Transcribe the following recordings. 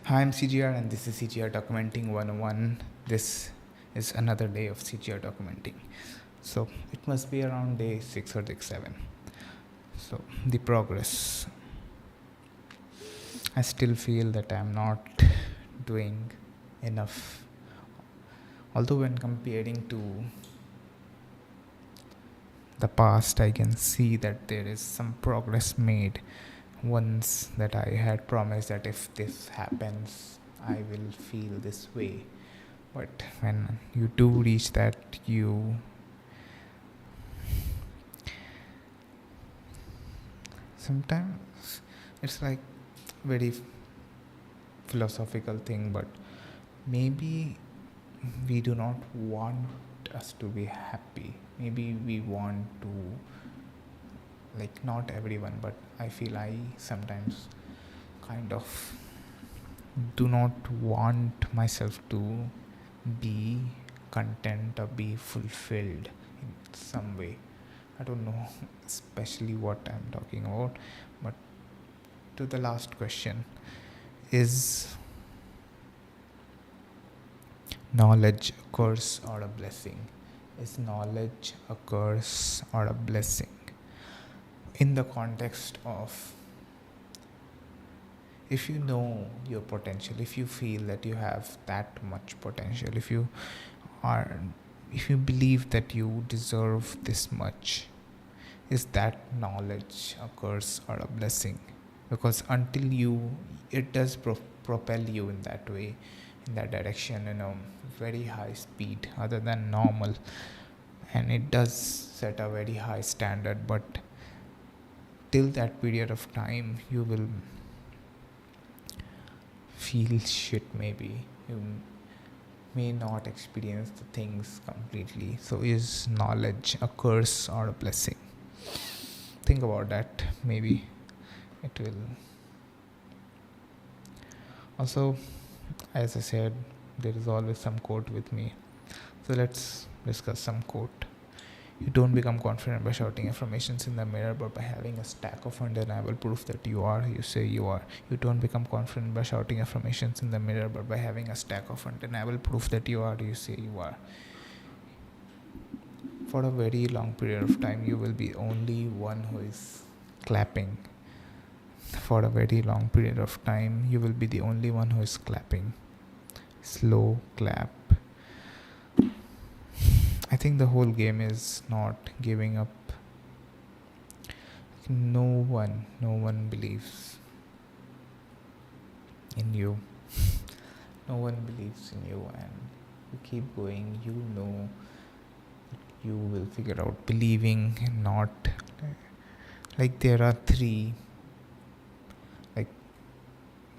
Hi, I'm CGR and this is CGR Documenting 101. This is another day of CGR Documenting. So it must be around day 6 or day 7. So the progress. I still feel that I'm not doing enough. Although when comparing to the past, I can see that there is some progress made. Once that I had promised that if this happens, I will feel this way. But when you do reach that, you sometimes it's like very philosophical thing, but maybe we do not want us to be happy. Maybe we want to, like, not everyone, but I feel I sometimes kind of do not want myself to be content or be fulfilled in some way. I don't know especially what I'm talking about, but to the last question, is knowledge a curse or a blessing? Is knowledge a curse or a blessing? In the context of, if you know your potential, if you feel that you have that much potential, are if you believe that you deserve this much, is that knowledge a curse or a blessing? Because until it does propel you in that way, in that direction, in a very high speed other than normal, and it does set a very high standard, but till that period of time you will feel shit. Maybe you may not experience the things completely. So is knowledge a curse or a blessing? Think about that. Maybe it will. Also, as I said, there is always some quote with me, so let's discuss some quote. You don't become confident by shouting affirmations in the mirror, but by having a stack of undeniable proof that you are, you say you are. You don't become confident by shouting affirmations in the mirror, but by having a stack of undeniable proof that you are, you say you are. For a very long period of time, you will be only one who is clapping. For a very long period of time, you will be the only one who is clapping. Slow clap. I think the whole game is not giving up. No one believes in you. No one believes in you, and you keep going. You know you will figure out. Believing and not, like, there are three, like,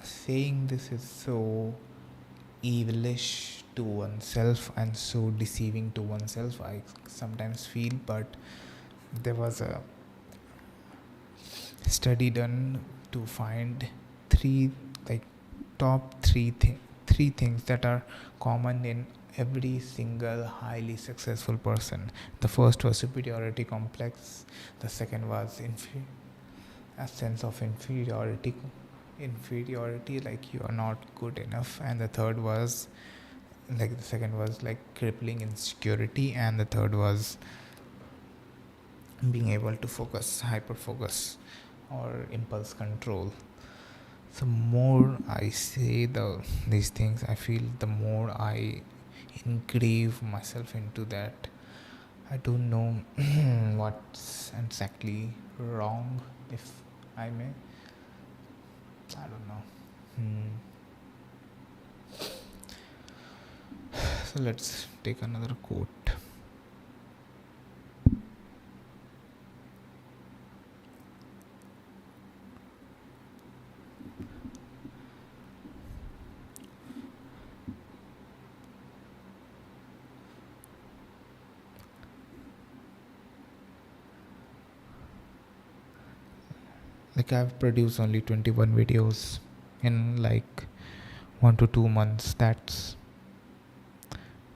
saying this is so evilish to oneself and so deceiving to oneself, I sometimes feel. But there was a study done to find three, like, top three things that are common in every single highly successful person. The first was superiority complex. The second was a sense of inferiority, like you are not good enough. And the third was, like, the second was like crippling insecurity, and the third was being able to focus, hyper focus, or impulse control. The more I say these things, I feel the more I engrave myself into that. I don't know what's exactly wrong, if I may. I don't know. So let's take another quote. Like, I've produced only 21 videos in like 1 to 2 months. That's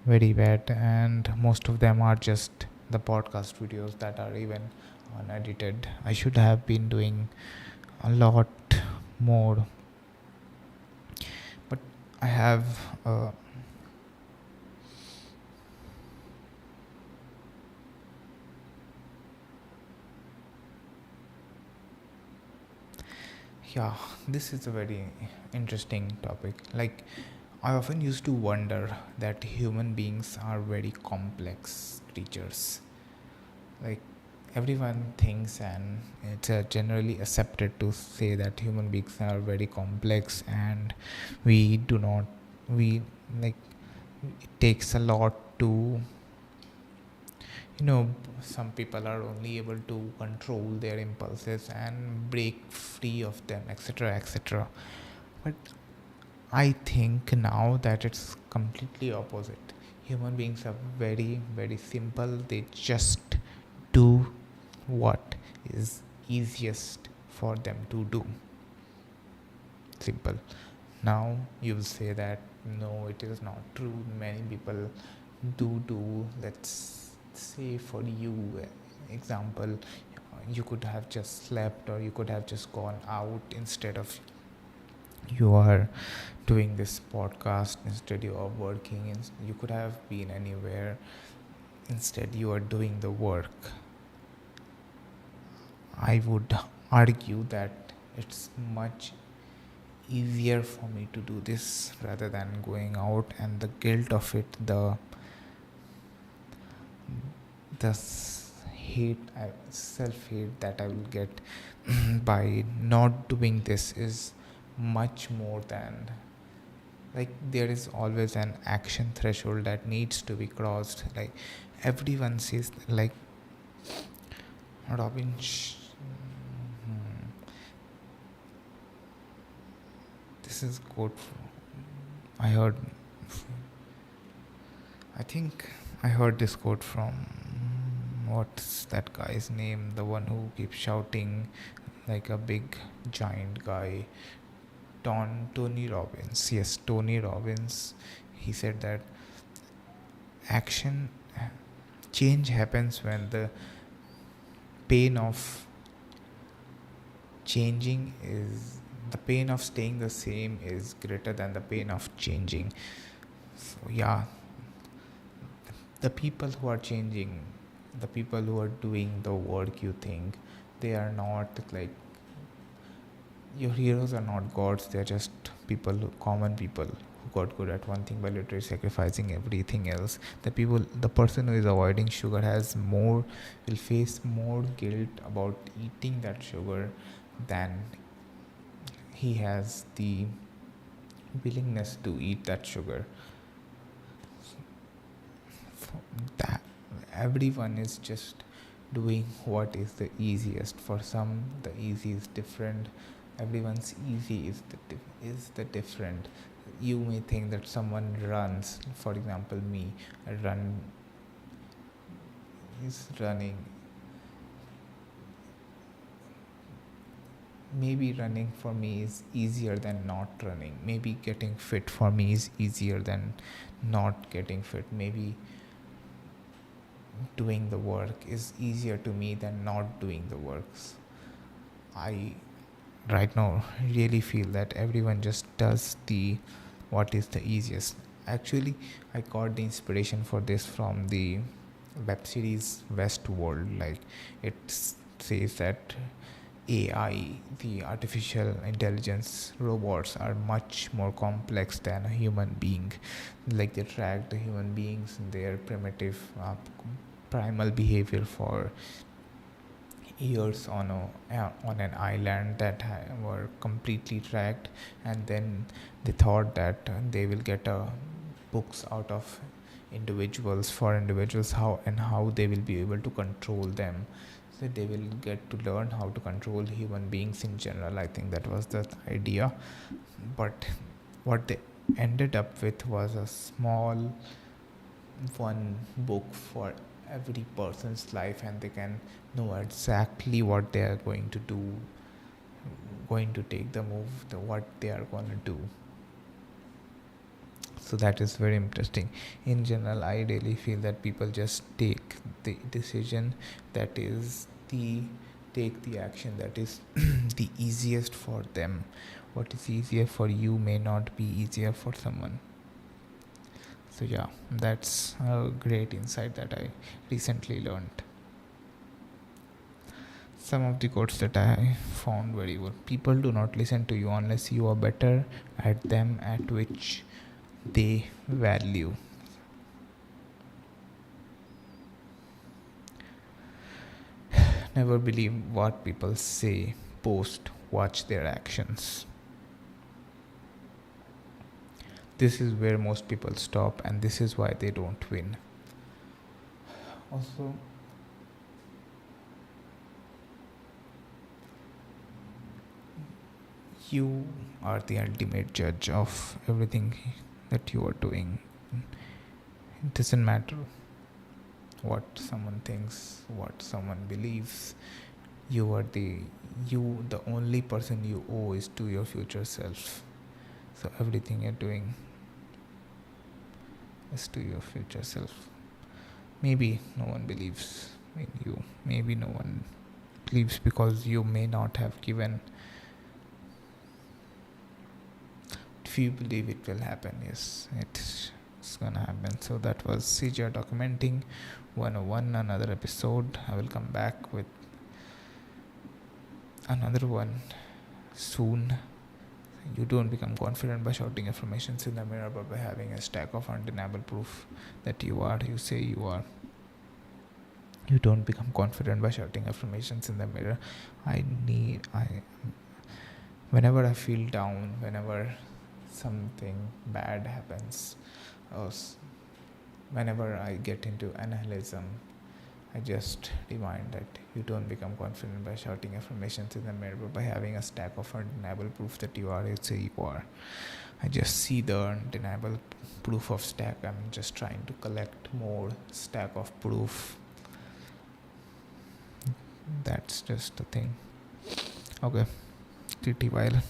very bad, and most of them are just the podcast videos that are even unedited. I should have been doing a lot more, I have yeah, this is a very interesting topic. Like, I often used to wonder that human beings are very complex creatures. Like, everyone thinks, and it's generally accepted to say that human beings are very complex, and we do not, we like, it takes a lot to, some people are only able to control their impulses and break free of them, etc., etc. But I think now that it's completely opposite. Human beings are very, very simple. They just do what is easiest for them to do. Simple. Now you will say that no, it is not true. Many people do. Let's say for you, example, you could have just slept, or you could have just gone out. Instead of, you are doing this podcast, instead you are working, you could have been anywhere, instead you are doing the work. I would argue that it's much easier for me to do this rather than going out, and the guilt of it, the hate, self hate that I will get by not doing this is much more than, like, there is always an action threshold that needs to be crossed. Like, everyone says, like, Robin this is quote I heard, I think I heard this quote from, what's that guy's name, the one who keeps shouting like a big giant guy, Tony Robbins. Yes, Tony Robbins. He said that action change happens when the pain of changing is the pain of staying the same is greater than the pain of changing. So yeah, the people who are changing, the people who are doing the work, you think they are not, like, your heroes are not gods. They're just people, common people who got good at one thing by literally sacrificing everything else. The person who is avoiding sugar will face more guilt about eating that sugar than he has the willingness to eat that sugar. That everyone is just doing what is the easiest. For some, the easy is different. Everyone's easy is the different. You may think that someone runs, for example, me, I run is running. Maybe running for me is easier than not running. Maybe getting fit for me is easier than not getting fit. Maybe doing the work is easier to me than not doing the works. I right now really feel that everyone just does the what is the easiest. Actually, I got the inspiration for this from the web series Westworld. Like, it says that AI, the artificial intelligence robots, are much more complex than a human being. Like, they track the human beings in their primitive primal behavior for years on an island that were completely tracked, and then they thought that they will get books out of individuals, how they will be able to control them. So they will get to learn how to control human beings in general. I think that was the idea, but what they ended up with was a small one book for every person's life, and they can know exactly what they are going to do, going to take the move, what they are going to do. So that is very interesting. In general, I really feel that people just take the decision that is the take the action that is the easiest for them. What is easier for you may not be easier for someone. So yeah, that's a great insight that I recently learned. Some of the quotes that I found very good. People do not listen to you unless you are better at them at which they value. Never believe what people say, post, watch their actions. This is where most people stop, and this is why they don't win. Also, you are the ultimate judge of everything that you are doing. It doesn't matter what someone thinks, what someone believes. The only person you owe is to your future self. So everything you're doing is to your future self. Maybe no one believes in you. Maybe no one believes because you may not have given. If you believe it will happen, yes, it's gonna happen. So that was CGR Documenting 101, another episode. I will come back with another one soon. You don't become confident by shouting affirmations in the mirror, but by having a stack of undeniable proof that you say you are. You don't become confident by shouting affirmations in the mirror. Whenever I feel down, whenever something bad happens, or whenever I get into nihilism, I just remind that you don't become confident by shouting affirmations in the mirror, but by having a stack of undeniable proof that you say you are. I just see the undeniable proof of stack. I'm just trying to collect more stack of proof. That's just a thing. Okay, TT while.